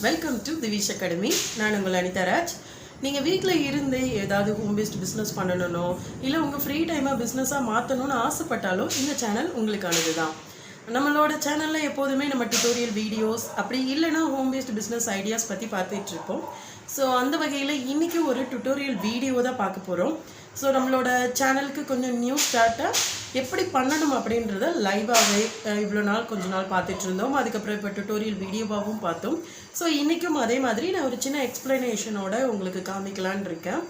Welcome to DIVISH Academy. நான் உங்கள் Anitharaj. நீங்கள் வீட்டில் இருந்தே ஏதாவது ஹோம் பேஸ்ட் பிஸ்னஸ் பண்ணணும்னோ இல்லை உங்கள் ஃப்ரீ டைமாக பிஸ்னஸாக மாற்றணும்னு ஆசைப்பட்டாலும் இந்த சேனல் உங்களுக்கானது தான். நம்மளோட சேனலில் எப்போதுமே நம்ம டியூட்டோரியல் வீடியோஸ் அப்படி இல்லைனா ஹோம் பேஸ்ட் பிஸ்னஸ் ஐடியாஸ் பற்றி பார்த்துட்ருப்போம். ஸோ அந்த வகையில் இன்றைக்கி ஒரு டியூட்டோரியல் வீடியோ தான் பார்க்க போகிறோம். ஸோ நம்மளோட சேனலுக்கு கொஞ்சம் நியூ ஸ்டார்ட்டாக எப்படி பண்ணணும் அப்படின்றத லைவாகவே இவ்வளோ நாள் கொஞ்ச நாள் பார்த்துட்டு இருந்தோம். அதுக்கப்புறம் இப்போ டியூட்டோரியல் வீடியோவாகவும் பார்த்தோம். ஸோ இன்றைக்கும் அதே மாதிரி நான் ஒரு சின்ன எக்ஸ்ப்ளனேஷனோட உங்களுக்கு காமிக்கலான் இருக்கேன்.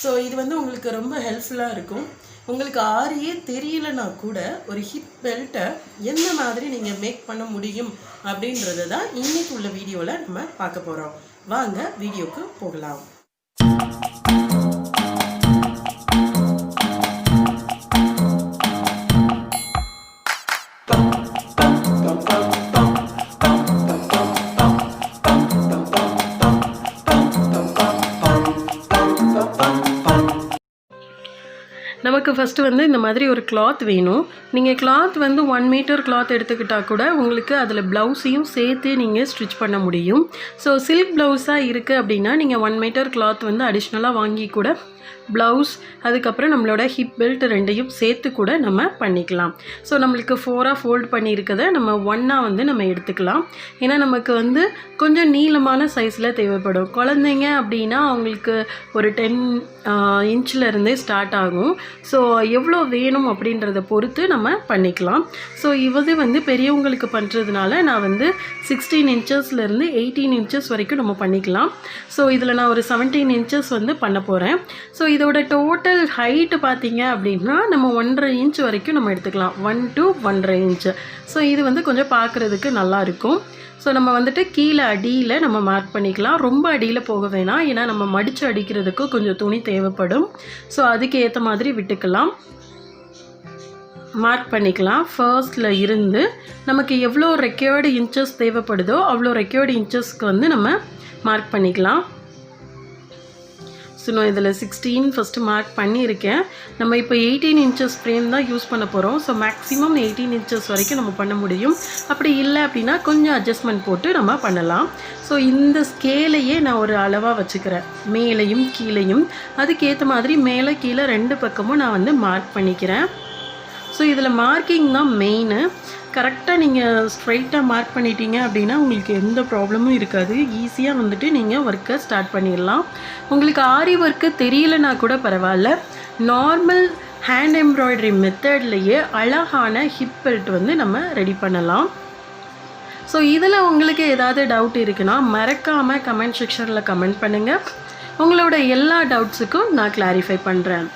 ஸோ இது உங்களுக்கு ரொம்ப ஹெல்ப்ஃபுல்லாக இருக்கும். உங்களுக்கு ஆரியே தெரியலனா கூட ஒரு ஹிப் பெல்ட்டை எந்த மாதிரி நீங்கள் மேக் பண்ண முடியும் அப்படின்றது தான் இன்றைக்கி உள்ள வீடியோவில் நம்ம பார்க்க போகிறோம். வாங்க வீடியோக்கு போகலாம். நமக்கு ஃபஸ்ட்டு இந்த மாதிரி ஒரு கிளாத் வேணும். நீங்கள் கிளாத் 1 மீட்டர் கிளாத் எடுத்துக்கிட்டால் கூட உங்களுக்கு அதில் ப்ளவுஸையும் சேர்த்து நீங்கள் ஸ்டிச் பண்ண முடியும். ஸோ சில்க் ப்ளவுஸாக இருக்குது அப்படின்னா நீங்கள் 1 மீட்டர் கிளாத் அடிஷ்னலாக வாங்கி கூட ப்ளவுஸ் அதுக்கப்புறம் நம்மளோட ஹிப் பெல்ட் ரெண்டையும் சேர்த்து கூட நம்ம பண்ணிக்கலாம். ஸோ நம்மளுக்கு 4ஆக ஃபோல்ட் பண்ணியிருக்கதை நம்ம 1ஆக நம்ம எடுத்துக்கலாம். ஏன்னா நமக்கு கொஞ்சம் நீளமான சைஸில் தேவைப்படும். குழந்தைங்க அப்படின்னா அவங்களுக்கு ஒரு 10 இன்ச்சில் ஸ்டார்ட் ஆகும். ஸோ எவ்வளோ வேணும் அப்படின்றத பொறுத்து நம்ம பண்ணிக்கலாம். ஸோ இது பெரியவங்களுக்கு பண்ணுறதுனால நான் 16 இன்ச்சஸ்லேருந்து 18 இன்ச்சஸ் வரைக்கும் நம்ம பண்ணிக்கலாம். ஸோ இதில் நான் ஒரு 17 இன்ச்சஸ் பண்ண போகிறேன். ஸோ இதோட டோட்டல் ஹைட்டு பார்த்தீங்க அப்படின்னா நம்ம 1.5 இன்ச் வரைக்கும் நம்ம எடுத்துக்கலாம். 1 to 1.5 இன்ச்சு. ஸோ இது கொஞ்சம் பார்க்குறதுக்கு நல்லாயிருக்கும். ஸோ நம்ம கீழே அடியில் நம்ம மார்க் பண்ணிக்கலாம். ரொம்ப அடியில் போக வேணாம், ஏன்னா நம்ம மடித்து அடிக்கிறதுக்கு கொஞ்சம் துணி தேவைப்படும். ஸோ அதுக்கு ஏற்ற மாதிரி விட்டுக்கலாம், மார்க் பண்ணிக்கலாம். ஃபர்ஸ்டில் இருந்து நமக்கு எவ்வளோ ரெக்யர்டு இன்ச்சஸ் தேவைப்படுதோ அவ்வளோ ரெக்யர்டு இன்ச்சஸ்க்கு நம்ம மார்க் பண்ணிக்கலாம். ஸோ நான் இதில் 16 ஃபஸ்ட்டு மார்க் பண்ணியிருக்கேன். நம்ம இப்போ 18 இன்ச்சஸ் ஃப்ரேம் தான் யூஸ் பண்ண போகிறோம். ஸோ மேக்ஸிமம் 18 இன்ச்சஸ் வரைக்கும் நம்ம பண்ண முடியும். அப்படி இல்லை அப்படின்னா கொஞ்சம் அட்ஜஸ்ட்மெண்ட் போட்டு நம்ம பண்ணலாம். ஸோ இந்த ஸ்கேலையே நான் ஒரு அளவாக வச்சுக்கிறேன், மேலேயும் கீழேயும். அதுக்கேற்ற மாதிரி மேலே கீழே 2 பக்கமும் நான் மார்க் பண்ணிக்கிறேன். ஸோ இதில் மார்க்கிங் தான் மெயினு. கரெக்டாக நீங்கள் ஸ்ட்ரைட்டாக மார்க் பண்ணிட்டீங்க அப்படின்னா உங்களுக்கு எந்த ப்ராப்ளமும் இருக்காது. ஈஸியாக நீங்கள் ஒர்க்கை ஸ்டார்ட் பண்ணிடலாம். உங்களுக்கு ஆரி ஒர்க்கு தெரியலனா கூட பரவாயில்ல, நார்மல் ஹேண்ட் எம்ப்ராய்டரி மெத்தட்லேயே அழகான ஹிப் பெல்ட் நம்ம ரெடி பண்ணலாம். ஸோ இதில் உங்களுக்கு ஏதாவது டவுட் இருக்குன்னா மறக்காமல் கமெண்ட் செக்ஷனில் கமெண்ட் பண்ணுங்கள். உங்களோட எல்லா டவுட்ஸுக்கும் நான் கிளாரிஃபை பண்ணுறேன்.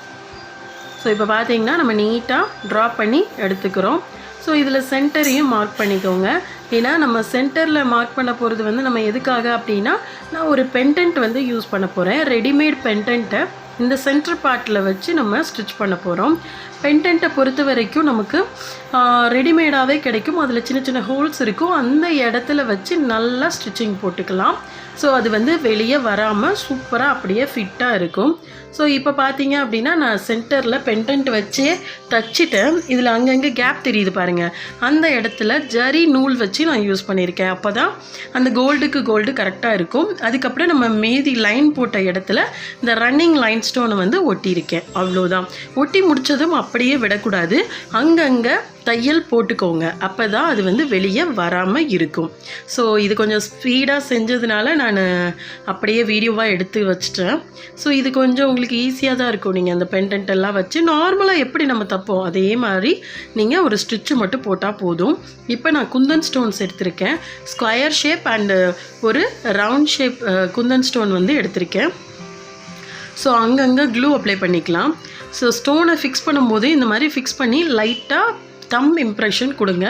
ஸோ இப்போ பார்த்தீங்கன்னா நம்ம நீட்டாக ட்ரா பண்ணி எடுத்துக்கிறோம். ஸோ இதில் சென்டரையும் மார்க் பண்ணிக்கோங்க. ஏன்னா நம்ம சென்டரில் மார்க் பண்ண போகிறது நம்ம எதுக்காக அப்படின்னா நான் ஒரு பெண்டன்ட் யூஸ் பண்ண போகிறேன். ரெடிமேட் பெண்டன்ட்டை இந்த சென்டர் பார்ட்டில் வச்சு நம்ம ஸ்டிச் பண்ண போகிறோம். பெண்டன்ட்டை பொறுத்த வரைக்கும் நமக்கு ரெடிமேடாகவே கிடைக்கும். அதில் சின்ன சின்ன ஹோல்ஸ் இருக்கும். அந்த இடத்துல வச்சு நல்லா ஸ்டிச்சிங் போட்டுக்கலாம். ஸோ அது வெளியே வராமல் சூப்பராக அப்படியே ஃபிட்டாக இருக்கும். ஸோ இப்போ பார்த்தீங்க அப்படின்னா நான் சென்டரில் பெண்டன்ட் வச்சே தச்சிட்டேன். இதில் அங்கங்கே கேப் தெரியுது பாருங்கள், அந்த இடத்துல ஜரி நூல் வச்சு நான் யூஸ் பண்ணியிருக்கேன். அப்போ தான் அந்த கோல்டுக்கு கோல்டு கரெக்டாக இருக்கும். அதுக்கப்புறம் நம்ம மீதி லைன் போட்ட இடத்துல இந்த ரன்னிங் லைன் ஸ்டோனை ஒட்டியிருக்கேன். அவ்வளோதான். ஒட்டி முடித்ததும் அப்படியே விடக்கூடாது, அங்கங்கே தையல் போட்டுக்கோங்க. அப்போ தான் அது வெளியே வராமல் இருக்கும். ஸோ இது கொஞ்சம் ஸ்பீடாக செஞ்சதுனால நான் அப்படியே வீடியோவாக எடுத்து வச்சிட்டேன். ஸோ இது கொஞ்சம் உங்களுக்கு ஈஸியாக தான் இருக்கும். நீங்கள் அந்த பெண்டன்ட் எல்லாம் வச்சு நார்மலாக எப்படி நம்ம தப்போம் அதே மாதிரி நீங்கள் ஒரு ஸ்டிச்சு மட்டும் போட்டால் போதும். இப்போ நான் குந்தன் ஸ்டோன்ஸ் எடுத்திருக்கேன். ஸ்கொயர் ஷேப் அண்டு ஒரு ரவுண்ட் ஷேப் குந்தன் ஸ்டோன் எடுத்திருக்கேன். ஸோ அங்கங்கே க்ளூ அப்ளை பண்ணிக்கலாம். ஸோ ஸ்டோனை ஃபிக்ஸ் பண்ணும்போது இந்த மாதிரி ஃபிக்ஸ் பண்ணி லைட்டாக தம் இம்ப்ரெஷன் கொடுங்க.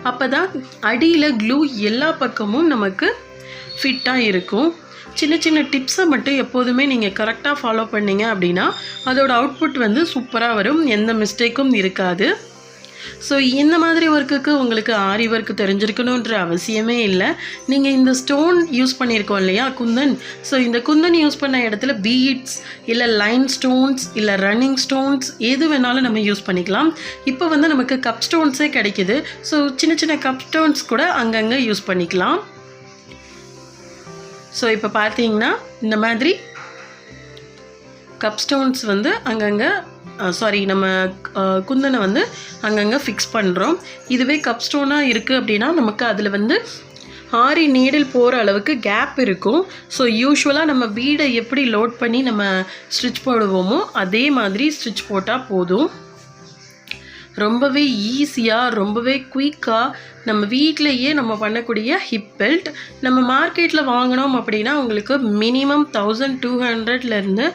அப்போ தான் அடியில் க்ளூ எல்லா பக்கமும் நமக்கு ஃபிட்டாக இருக்கும். சின்ன சின்ன டிப்ஸை மட்டும் எப்போதுமே நீங்கள் கரெக்டாக ஃபாலோ பண்ணிங்க அப்படின்னா அதோட அவுட்புட் சூப்பராக வரும், எந்த மிஸ்டேக்கும் இருக்காது. ஸோ இந்த மாதிரி ஒர்க்குக்கு உங்களுக்கு ஆரி ஒர்க் தெரிஞ்சிருக்கணுன்ற அவசியமே இல்லை. நீங்கள் இந்த ஸ்டோன் யூஸ் பண்ணியிருக்கோம் இல்லையா, குந்தன். ஸோ இந்த குந்தன் யூஸ் பண்ண இடத்துல பீட்ஸ் இல்லை லைன் ஸ்டோன்ஸ் இல்லை ரன்னிங் ஸ்டோன்ஸ் எது வேணாலும் நம்ம யூஸ் பண்ணிக்கலாம். இப்போ நமக்கு கப் ஸ்டோன்ஸே கிடைக்கிது. ஸோ சின்ன சின்ன கப் ஸ்டோன்ஸ் கூட அங்கங்கே யூஸ் பண்ணிக்கலாம். ஸோ இப்போ பார்த்தீங்கன்னா இந்த மாதிரி கப் ஸ்டோன்ஸ் வந்து அங்கங்கே நம்ம குந்தனை வந்து அங்கங்கே ஃபிக்ஸ் பண்ணுறோம். இதுவே கப் ஸ்டோனாக இருக்குது அப்படின்னா நமக்கு அதில் வந்து ஆரி நீடில் போகிற அளவுக்கு கேப் இருக்கும். ஸோ யூஸ்வலாக நம்ம பீடை எப்படி லோட் பண்ணி நம்ம ஸ்டிச் போடுவோமோ அதே மாதிரி ஸ்டிச் போட்டால் போதும். ரொம்பவே ஈஸியாக ரொம்பவே குயிக்காக நம்ம வீட்டிலையே நம்ம பண்ணக்கூடிய ஹிப் பெல்ட். நம்ம மார்க்கெட்டில் வாங்கினோம் அப்படின்னா உங்களுக்கு மினிமம் 1200லேருந்து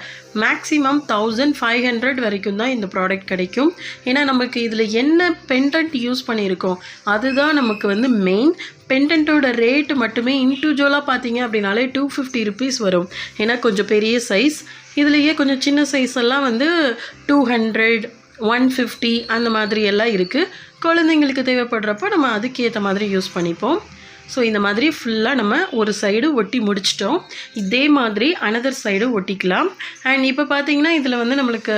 மேக்ஸிமம் 1500 வரைக்கும் தான் இந்த ப்ராடக்ட் கிடைக்கும். ஏன்னா நமக்கு இதில் என்ன பெண்டன்ட் யூஸ் பண்ணியிருக்கோம் அதுதான் நமக்கு வந்து மெயின். பெண்டன்ட்டோட ரேட்டு மட்டுமே இண்டிவிஜுவலாக பார்த்தீங்க அப்படின்னாலே 250 ருபீஸ் வரும். ஏன்னா கொஞ்சம் பெரிய சைஸ். இதுலேயே கொஞ்சம் சின்ன சைஸ் எல்லாம் வந்து 200 150 அந்த மாதிரி எல்லாம் இருக்குது. குழந்தைங்களுக்கு தேவைப்படுறப்போ நம்ம அதுக்கேற்ற மாதிரி யூஸ் பண்ணிப்போம். ஸோ இந்த மாதிரி ஃபுல்லாக நம்ம ஒரு சைடு ஒட்டி முடிச்சிட்டோம். இதே மாதிரி அனதர் சைடு ஒட்டிக்கலாம். அண்ட் இப்போ பார்த்தீங்கன்னா இதில் வந்து நம்மளுக்கு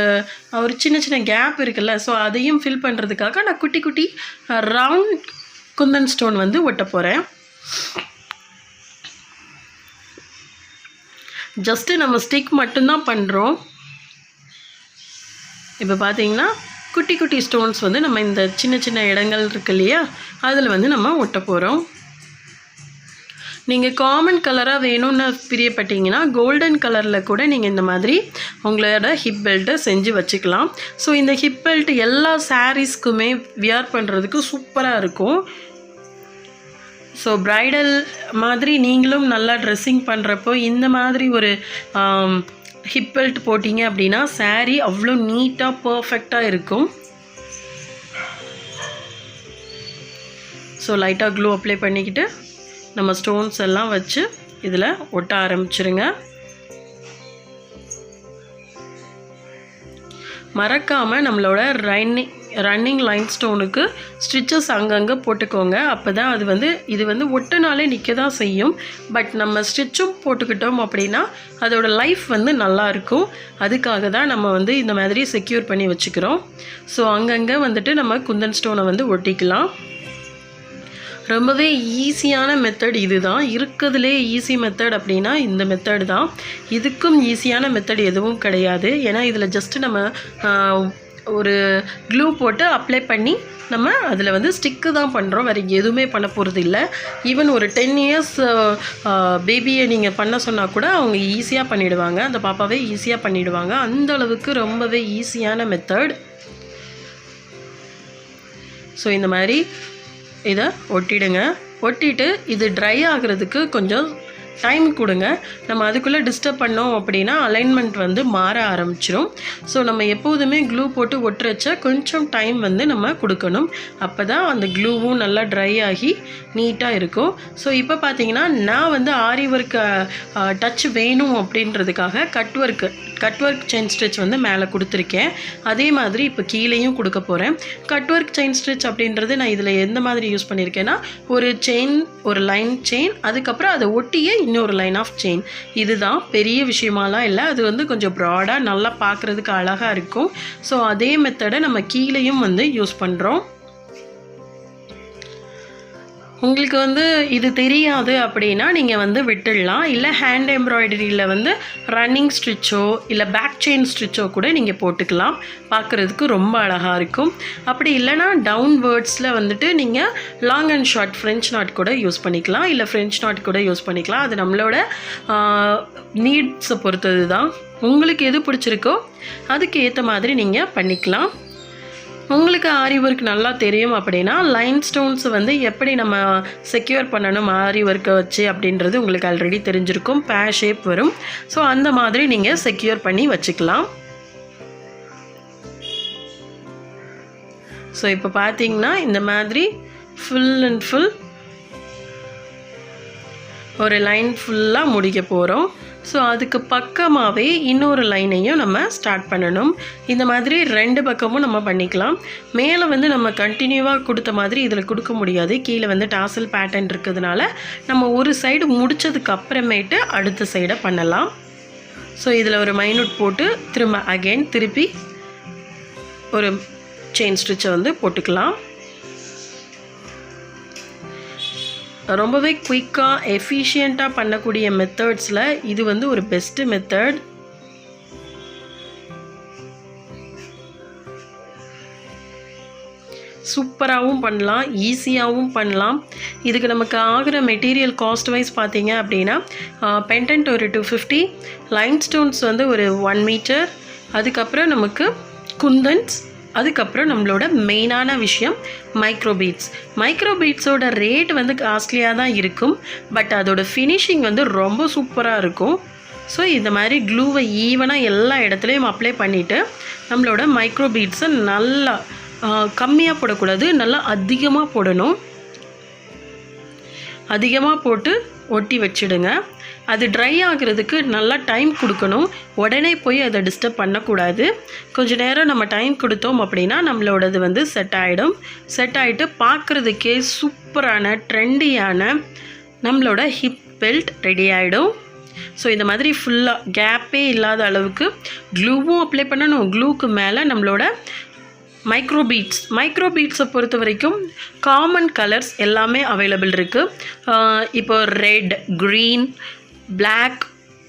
ஒரு சின்ன சின்ன கேப் இருக்குல்ல, ஸோ அதையும் ஃபில் பண்ணுறதுக்காக நான் குட்டி குட்டி ரவுண்ட் குந்தன் ஸ்டோன் வந்து ஒட்ட போகிறேன். ஜஸ்ட்டு நம்ம ஸ்டிக் மட்டும்தான் பண்ணுறோம். இப்போ பார்த்தீங்கன்னா குட்டி குட்டி ஸ்டோன்ஸ் வந்து நம்ம இந்த சின்ன சின்ன இடங்கள் இருக்கு இல்லையா அதில் வந்து நம்ம ஒட்ட போகிறோம். நீங்கள் காமன் கலராக வேணும்னு பிரியப்பட்டீங்கன்னா கோல்டன் கலரில் கூட நீங்கள் இந்த மாதிரி உங்களோட ஹிப் பெல்ட்டை செஞ்சு வச்சுக்கலாம். ஸோ இந்த ஹிப் பெல்ட் எல்லா சாரீஸ்க்குமே வியர் பண்ணுறதுக்கு சூப்பராக இருக்கும். ஸோ ப்ரைடல் மாதிரி நீங்களும் நல்லா ட்ரெஸ்ஸிங் பண்ணுறப்போ இந்த மாதிரி ஒரு ஹிப் பெல்ட் போட்டிங்க அப்படின்னா சாரீ அவ்வளோ நீட்டாக பர்ஃபெக்டாக இருக்கும். ஸோ லைட்டாக க்ளூ அப்ளை பண்ணிக்கிட்டு நம்ம ஸ்டோன்ஸ் எல்லாம் வச்சு இதில் ஒட்ட ஆரம்பிச்சிருங்க. மறக்காமல் நம்மளோட ரன்னிங் லைன் ஸ்டோனுக்கு ஸ்டிச்சஸ் அங்கங்கே போட்டுக்கோங்க. அப்போ தான் இது வந்து ஒட்டுனாலே நிற்க தான் செய்யும். பட் நம்ம ஸ்டிச்சும் போட்டுக்கிட்டோம் அப்படின்னா அதோட லைஃப் வந்து நல்லாயிருக்கும். அதுக்காக தான் நம்ம வந்து இந்த மாதிரி செக்யூர் பண்ணி வச்சுக்கிறோம். ஸோ அங்கங்கே வந்துட்டு நம்ம குந்தன் ஸ்டோனை வந்து ஒட்டிக்கலாம். ரொம்பவே ஈஸியான மெத்தட் இது தான். இருக்கிறதுலே ஈஸி மெத்தட் அப்படின்னா இந்த மெத்தட் தான். இதுக்கும் ஈஸியான மெத்தட் எதுவும் கிடையாது. ஏன்னா இதில் ஜஸ்ட்டு நம்ம ஒரு க்ளூ போட்டு அப்ளை பண்ணி நம்ம அதில் வந்து ஸ்டிக்கு தான் பண்ணுறோம். வேறு எதுவுமே பண்ண போகிறது இல்லை. ஈவன் ஒரு 10 இயர்ஸ் பேபியை நீங்கள் பண்ண சொன்னால் கூட அவங்க ஈஸியாக பண்ணிவிடுவாங்க. அந்த பாப்பாவே ஈஸியாக பண்ணிவிடுவாங்க. அந்த அளவுக்கு ரொம்பவே ஈஸியான மெத்தட். ஸோ இந்த மாதிரி இதை ஒட்டிடுங்க. ஒட்டிட்டு இது ட்ரை ஆகிறதுக்கு கொஞ்சம் டைம் கொடுங்க. நம்ம அதுக்குள்ளே டிஸ்டர்ப் பண்ணோம் அப்படின்னா அலைன்மெண்ட் வந்து மாற ஆரம்பிச்சிடும். ஸோ நம்ம எப்போதுமே க்ளூ போட்டு ஒட்டுறச்ச கொஞ்சம் டைம் வந்து நம்ம கொடுக்கணும். அப்போ தான் அந்த க்ளூவும் நல்லா ட்ரை ஆகி நீட்டாக இருக்கும். ஸோ இப்போ பார்த்தீங்கன்னா நான் வந்து ஆரி ஒர்க் டச் வேணும் அப்படின்றதுக்காக கட் ஒர்க் செயின் ஸ்டிச் வந்து மேலே கொடுத்துருக்கேன். அதே மாதிரி இப்போ கீழேயும் கொடுக்க போகிறேன். கட் ஒர்க் செயின் ஸ்டிச் அப்படின்றது நான் இதில் எந்த மாதிரி யூஸ் பண்ணியிருக்கேன்னா ஒரு செயின், ஒரு லைன் செயின், அதுக்கப்புறம் அதை ஒட்டியே இன்னொரு லைன் ஆஃப் செயின். இதுதான் பெரிய விஷயமாலாம் இல்லை. அது வந்து கொஞ்சம் ப்ராடாக நல்லா பார்க்குறதுக்கு அழகாக இருக்கும். ஸோ அதே மெத்தடை நம்ம கீழேயும் வந்து யூஸ் பண்ணுறோம். உங்களுக்கு வந்து இது தெரியாது அப்படின்னா நீங்கள் வந்து விட்டுடலாம். இல்லை ஹேண்ட் எம்ப்ராய்டரியில் வந்து ரன்னிங் ஸ்டிச்சோ இல்லை பேக் செயின் ஸ்டிச்சோ கூட நீங்கள் போட்டுக்கலாம். பார்க்குறதுக்கு ரொம்ப அழகாக இருக்கும். அப்படி இல்லைனா டவுன் வேர்ட்ஸில் வந்துட்டு நீங்கள் long and short French not கூட யூஸ் பண்ணிக்கலாம். இல்லை ஃப்ரெஞ்ச் நாட் கூட யூஸ் பண்ணிக்கலாம். அது நம்மளோட நீட்ஸை பொறுத்தது தான். உங்களுக்கு எது பிடிச்சிருக்கோ அதுக்கு ஏற்ற மாதிரி நீங்கள் பண்ணிக்கலாம். உங்களுக்கு ஆரி ஒர்க் நல்லா தெரியும் அப்படின்னா லைன் ஸ்டோன்ஸ் வந்து எப்படி நம்ம செக்யூர் பண்ணணும் ஆரி ஒர்க்கை வச்சு அப்படின்றது உங்களுக்கு ஆல்ரெடி தெரிஞ்சிருக்கும். பேர் ஷேப் வரும். ஸோ அந்த மாதிரி நீங்கள் செக்யூர் பண்ணி வச்சுக்கலாம். ஸோ இப்போ பார்த்தீங்கன்னா இந்த மாதிரி ஃபுல் அண்ட் ஃபுல் ஒரு லைன் ஃபுல்லாக முடிக்க போகிறோம். ஸோ அதுக்கு பக்கமாகவே இன்னொரு லைனையும் நம்ம ஸ்டார்ட் பண்ணணும். இந்த மாதிரி 2 பக்கமும் நம்ம பண்ணிக்கலாம். மேலே வந்து நம்ம கண்டினியூவாக கொடுத்த மாதிரி இதில் கொடுக்க முடியாது. கீழே வந்து டாசல் பேட்டர்ன் இருக்கிறதுனால நம்ம ஒரு சைடு முடித்ததுக்கு அப்புறமேட்டு அடுத்த சைடை பண்ணலாம். ஸோ இதில் ஒரு மைனூட் போட்டு திருப்பி ஒரு செயின் ஸ்டிச்சை வந்து போட்டுக்கலாம். ரொம்பவே குயிக்காக எஃபிஷியண்ட்டாக பண்ணக்கூடிய மெத்தட்ஸில் இது வந்து ஒரு பெஸ்ட்டு மெத்தட். சூப்பராகவும் பண்ணலாம், ஈஸியாகவும் பண்ணலாம். இதுக்கு நமக்கு ஆகிற மெட்டீரியல் காஸ்ட் வைஸ் பார்த்தீங்க அப்படின்னா பெண்டன்ட் ஒரு 250, லைன் ஸ்டோன்ஸ் வந்து ஒரு 1 மீட்டர், அதுக்கப்புறம் நமக்கு குந்தன்ஸ், அதுக்கப்புறம் நம்மளோட மெயினான விஷயம் மைக்ரோபீட்ஸோட ரேட் வந்து காஸ்ட்லியாக தான் இருக்கும், பட் அதோட ஃபினிஷிங் வந்து ரொம்ப சூப்பராக இருக்கும். ஸோ இந்த மாதிரி க்ளூவை ஈவனாக எல்லா இடத்துலையும் அப்ளை பண்ணிவிட்டு நம்மளோட மைக்ரோபீட்ஸை நல்லா கம்மியாக போடக்கூடாது, நல்லா அதிகமாக போடணும். அதிகமாக போட்டு ஒட்டி வச்சிடுங்க. அது ட்ரை ஆகிறதுக்கு நல்லா டைம் கொடுக்கணும். உடனே போய் அதை டிஸ்டர்ப் பண்ணக்கூடாது. கொஞ்சம் நேரம் நம்ம டைம் கொடுத்தோம் அப்படின்னா நம்மளோடது வந்து செட் ஆகிடும். செட் ஆகிட்டு பார்க்குறதுக்கே சூப்பரான ட்ரெண்டியான நம்மளோட ஹிப் பெல்ட் ரெடி ஆகிடும். ஸோ இந்த மாதிரி ஃபுல்லாக கேப்பே இல்லாத அளவுக்கு க்ளூவும் அப்ளை பண்ணணும். க்ளூக்கு மேலே நம்மளோட மைக்ரோபீட்ஸை பொறுத்த வரைக்கும் காமன் கலர்ஸ் எல்லாமே அவைலபிள் இருக்குது. இப்போ red, green, black,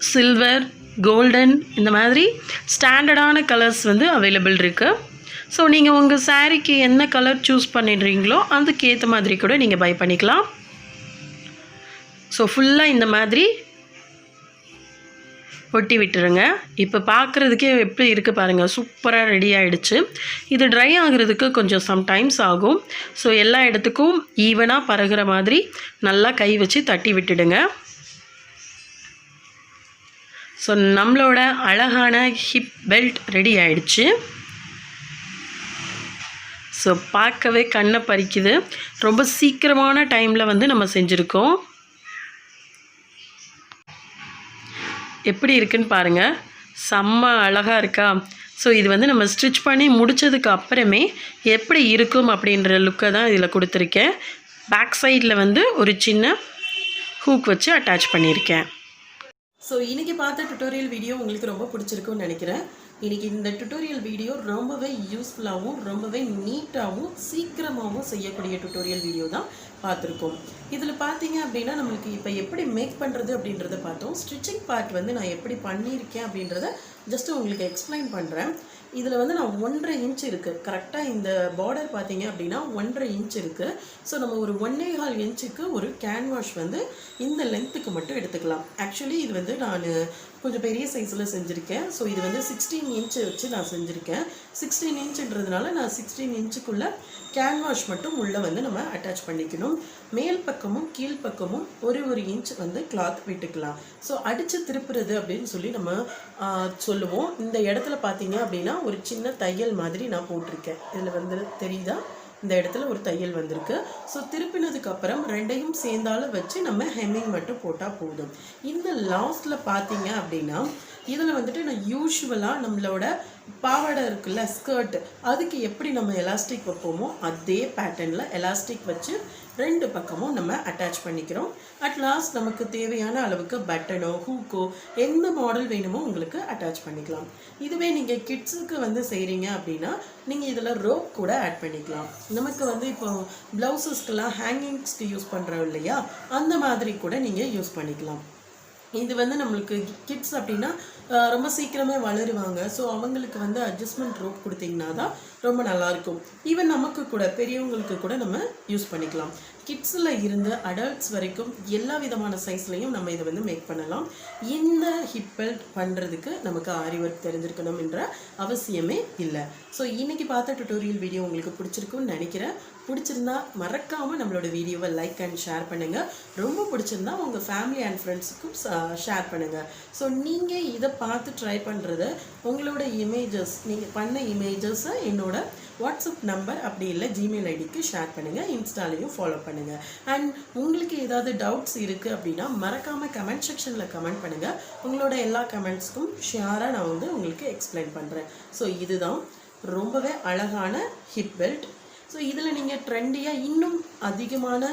silver, golden, இந்த மாதிரி ஸ்டாண்டர்டான கலர்ஸ் வந்து அவைலபிள் இருக்குது. ஸோ நீங்கள் உங்கள் சாரீக்கு என்ன கலர் சூஸ் பண்ணிடுறீங்களோ அதுக்கேற்ற மாதிரி கூட நீங்கள் பை பண்ணிக்கலாம். ஸோ ஃபுல்லாக இந்த மாதிரி ஒட்டி விட்டுருங்க. இப்போ பார்க்குறதுக்கே எப்படி இருக்குது பாருங்கள், சூப்பராக ரெடி ஆகிடுச்சு. இது ட்ரை ஆகிறதுக்கு கொஞ்சம் சம்டைம்ஸ் ஆகும். ஸோ எல்லா இடத்துக்கும் ஈவனாக பரகிற மாதிரி நல்லா கை வச்சு தட்டி விட்டுடுங்க. ஸோ நம்மளோட அழகான ஹிப் பெல்ட் ரெடி ஆகிடுச்சு. ஸோ பார்க்கவே கண்ணை பறிக்குது. ரொம்ப சீக்கிரமான டைமில் வந்து நம்ம செஞ்சுருக்கோம். எப்படி இருக்குன்னு பாருங்கள், செம்ம அழகாக இருக்கா? ஸோ இது வந்து நம்ம ஸ்டிச் பண்ணி முடித்ததுக்கு அப்புறமே எப்படி இருக்கும் அப்படின்ற லுக்கை தான் இதில் கொடுத்துருக்கேன். பேக் சைடில் வந்து ஒரு சின்ன ஹூக் வச்சு அட்டாச் பண்ணியிருக்கேன். ஸோ இன்றைக்கி பார்த்த டுட்டோரியல் வீடியோ உங்களுக்கு ரொம்ப பிடிச்சிருக்குன்னு நினைக்கிறேன். இன்றைக்கி இந்த டுட்டோரியல் வீடியோ ரொம்பவே யூஸ்ஃபுல்லாகவும் ரொம்பவே நீட்டாகவும் சீக்கிரமாகவும் செய்யக்கூடிய டுட்டோரியல் வீடியோ தான் பார்த்துருக்கோம். இதில் பார்த்தீங்க அப்படின்னா நம்மளுக்கு இப்போ எப்படி மேக் பண்ணுறது அப்படின்றத பார்த்தோம். ஸ்டிச்சிங் பார்ட் வந்து நான் எப்படி பண்ணியிருக்கேன் அப்படின்றத ஜஸ்ட்டு உங்களுக்கு எக்ஸ்பிளைன் பண்ணுறேன். இதில் வந்து நான் 1.5 இன்ச் இருக்குது. கரெக்டாக இந்த பார்டர் பார்த்தீங்க அப்படின்னா 1.5 இன்ச் இருக்குது. ஸோ நம்ம ஒரு 1.25 இன்ச்சுக்கு ஒரு கேன்வாஷ் வந்து இந்த லென்த்துக்கு மட்டும் எடுத்துக்கலாம். ஆக்சுவலி இது வந்து நான் கொஞ்சம் பெரிய சைஸில் செஞ்சுருக்கேன். ஸோ இது வந்து 16 இன்ச்சு வச்சு நான் செஞ்சுருக்கேன். 16 இன்ச்சுன்றதுனால நான் 16 இன்ச்சுக்குள்ளே கேன்வாஷ் மட்டும் உள்ளே வந்து நம்ம அட்டாச் பண்ணிக்கணும். மேல் பக்கமும் கீழ்ப்பக்கமும் ஒரு இன்ச் வந்து கிளாத் விட்டுக்கலாம். ஸோ அடித்து திருப்புறது அப்படின்னு சொல்லி நம்ம சொல்லுவோம். இந்த இடத்துல பார்த்தீங்க அப்படின்னா ஒரு சின்ன தையல் மாதிரி நான் போட்டிருக்கேன். இதில் வந்து தெரியுதா, இந்த இடத்துல ஒரு தையல் வந்திருக்கு. ஸோ திருப்பினதுக்கு அப்புறம் ரெண்டையும் சேர்ந்தாலும் வச்சு நம்ம ஹெம்மிங் மட்டும் போட்டால் போதும். இந்த லாஸ்ட்டில் பார்த்தீங்க அப்படின்னா இதில் வந்துட்டு நான் யூஸ்வலாக நம்மளோட பாவாடை இருக்குல்ல, ஸ்கர்ட், அதுக்கு எப்படி நம்ம எலாஸ்டிக் வைப்போமோ அதே பேட்டர்னில் எலாஸ்டிக் வச்சு 2 பக்கமும் நம்ம அட்டாச் பண்ணிக்கிறோம். அட் லாஸ்ட் நமக்கு தேவையான அளவுக்கு பட்டனோ ஹூக்கோ எந்த மாடல் வேணுமோ உங்களுக்கு அட்டாச் பண்ணிக்கலாம். இதுவே நீங்கள் கிட்ஸுக்கு வந்து செய்கிறீங்க அப்படின்னா நீங்கள் இதில் ரோப் கூட ஆட் பண்ணிக்கலாம். நமக்கு வந்து இப்போ ப்ளவுஸஸ்க்கெல்லாம் ஹேங்கிங்ஸ்க்கு யூஸ் பண்ணுறோம் இல்லையா, அந்த மாதிரி கூட நீங்கள் யூஸ் பண்ணிக்கலாம். இது வந்து நம்மளுக்கு கிட்ஸ் அப்படின்னா ரொம்ப சீக்கிரமே வளருவாங்க. ஸோ அவங்களுக்கு வந்து அட்ஜஸ்ட்மெண்ட் ரோப் கொடுத்தீங்கன்னா தான் ரொம்ப நல்லாயிருக்கும். ஈவன் நமக்கு கூட பெரியவங்களுக்கு கூட நம்ம யூஸ் பண்ணிக்கலாம். கிட்ஸில் இருந்து அடல்ட்ஸ் வரைக்கும் எல்லா விதமான சைஸ்லையும் நம்ம இதை வந்து மேக் பண்ணலாம். இந்த ஹிப் பெல்ட் பண்ணுறதுக்கு நமக்கு ஆரி ஒர்க் தெரிஞ்சிருக்கணும் என்ற அவசியமே இல்லை. ஸோ இன்றைக்கி பார்த்த டுட்டோரியல் வீடியோ உங்களுக்கு பிடிச்சிருக்குன்னு நினைக்கிறேன். பிடிச்சிருந்தா மறக்காமல் நம்மளோட வீடியோவை லைக் அண்ட் ஷேர் பண்ணுங்கள். ரொம்ப பிடிச்சிருந்தா உங்கள் ஃபேமிலி அண்ட் ஃப்ரெண்ட்ஸுக்கும் ஷேர் பண்ணுங்கள். ஸோ நீங்கள் இதை பார்த்து ட்ரை பண்ணுறது உங்களோட இமேஜஸ், நீங்கள் பண்ண இமேஜஸை என்னோட வாட்ஸ்அப் நம்பர் அப்படி இல்லை ஜிமெயில் ஐடிக்கு ஷேர் பண்ணுங்கள். இன்ஸ்டாலையும் ஃபாலோ பண்ணுங்கள். அண்ட் உங்களுக்கு ஏதாவது டவுட்ஸ் இருக்குது அப்படின்னா மறக்காமல் கமெண்ட் செக்ஷனில் கமெண்ட் பண்ணுங்கள். உங்களோட எல்லா கமெண்ட்ஸ்க்கும் ஷேராக நான் வந்து உங்களுக்கு எக்ஸ்பிளைன் பண்ணுறேன். ஸோ இதுதான் ரொம்பவே அழகான ஹிப் பெல்ட். ஸோ இதில் நீங்கள் ட்ரெண்டியாக இன்னும் அதிகமான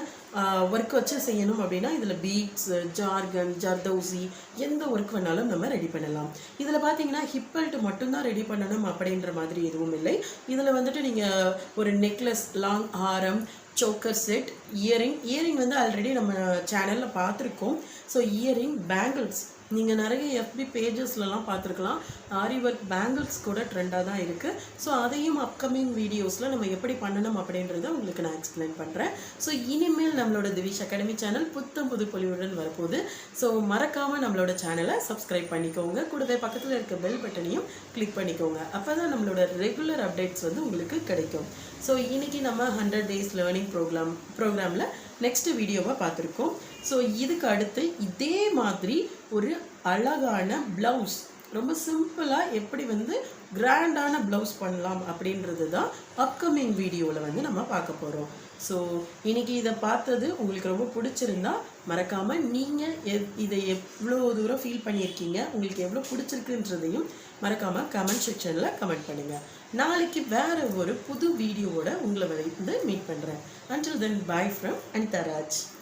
ஒர்க் வச்சு செய்யணும் அப்படின்னா இதில் பீட்ஸ், ஜார்கன், ஜர்தௌசி எந்த ஒர்க் வேணாலும் நம்ம ரெடி பண்ணலாம். இதில் பார்த்தீங்கன்னா ஹிப் பெல்ட் மட்டும்தான் ரெடி பண்ணணும் அப்படின்ற மாதிரி எதுவும் இல்லை. இதில் வந்துட்டு நீங்கள் ஒரு நெக்லஸ், லாங் ஆரம், சோக்கர் செட், இயரிங் வந்து ஆல்ரெடி நம்ம சேனலில் பார்த்துருக்கோம். ஸோ இயரிங், பேங்கிள்ஸ் நீங்கள் நிறைய எஃபி பேஜஸ்லலாம் பார்த்துருக்கலாம். ஆரி ஒர்க் பேங்கிள்ஸ் கூட ட்ரெண்டாக தான் இருக்குது. ஸோ அதையும் அப்கமிங் வீடியோஸில் நம்ம எப்படி பண்ணணும் அப்படின்றத உங்களுக்கு நான் எக்ஸ்பிளைன் பண்ணுறேன். ஸோ இனிமேல் நம்மளோட திவிஷ் அகாடமி சேனல் புது பொலிவுடன் வரப்போகுது. ஸோ மறக்காமல் நம்மளோட சேனலை சப்ஸ்கிரைப் பண்ணிக்கோங்க. கூடவே பக்கத்தில் இருக்க பெல் பட்டனையும் கிளிக் பண்ணிக்கோங்க. அப்போ தான் நம்மளோட ரெகுலர் அப்டேட்ஸ் வந்து உங்களுக்கு கிடைக்கும். ஸோ இன்றைக்கி நம்ம 100 days லேர்னிங் ப்ரோக்ராமில் நெக்ஸ்ட் வீடியோவை பார்த்துருக்கோம். ஸோ இதுக்கு அடுத்து இதே மாதிரி ஒரு அழகான ப்ளவுஸ், ரொம்ப சிம்பிளாக எப்படி வந்து கிராண்டான ப்ளவுஸ் பண்ணலாம் அப்படின்றது தான் அப்கமிங் வீடியோவில் வந்து நம்ம பார்க்க போகிறோம். ஸோ இன்றைக்கி இதை பார்த்தது உங்களுக்கு ரொம்ப பிடிச்சிருந்தா மறக்காமல் நீங்கள் இதை எவ்வளோ தூரம் ஃபீல் பண்ணியிருக்கீங்க, உங்களுக்கு எவ்வளோ பிடிச்சிருக்குன்றதையும் மறக்காமல் கமெண்ட் செக்ஷனில் கமெண்ட் பண்ணுங்கள். நாளைக்கு வேறு ஒரு புது வீடியோவோட உங்களை வந்து மீட் பண்ணுறேன். Until then, bye from Anitharaj.